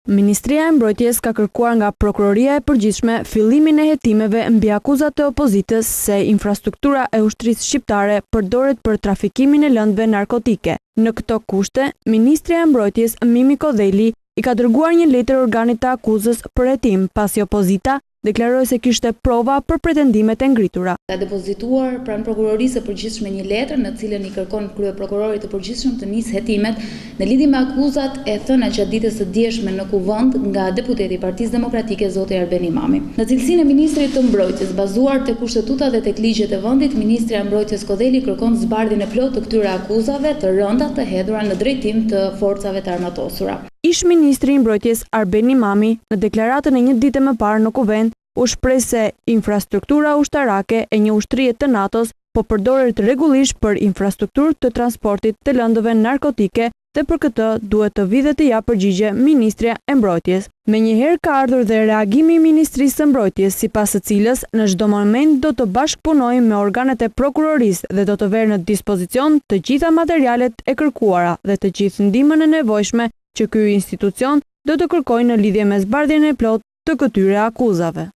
Ministria e Mbrojtjes ka kërkuar nga Prokuroria e Përgjithshme fillimin e hetimeve mbi akuzat të opozitës se infrastruktura e ushtrisë shqiptare përdoret për trafikimin e lëndëve narkotike. Në këto kushte, Ministria e Mbrojtjes Mimi Kodheli i ka dërguar një letër organit të akuzës për hetim, pasi opozita deklaroi se kishte prova për pretendimet e ngritura. Ka depozituar pranë Prokurorisë së Përgjithshme një letër në cilën i kërkon kryeprokurorit të përgjithshëm të nisë hetimet në lidhje me akuzat e thëna gjatë ditës së djeshme në Kuvend nga deputeti i Partisë Demokratike zoti Arben Imami. Në cilësinë e ministrit të Mbrojtjes, bazuar te kushtetuta dhe tek ligjet e vendit, Ministria e Mbrojtjes Kodheli kërkon zbardhjen e plotë të këtyre akuzave të rënda të hedhura në drejtim të forcave të armatosura. Ish-ministri i Mbrojtjes Arben Imami në deklaratën e një dite më parë në Kuvend u shpreh se infrastruktura ushtarake e një ushtrie të NATO-s po përdoret rregullisht për infrastrukturë të transportit të lëndëve narkotike dhe për këtë duhet të vijë dhe të japë përgjigje Ministria e Mbrojtjes. Menjëherë ka ardhur dhe reagimi i Ministrisë së Mbrojtjes, sipas së cilës në çdo moment do të bashkëpunojë me organet e prokurorisë dhe do të verë në dispozicion të gjitha materialet e kërkuara dhe të gjithë ndihmën e nevojshme që ky institucion do të kërkojë në lidhje me zbardhjen e plotë të këtyre akuzave.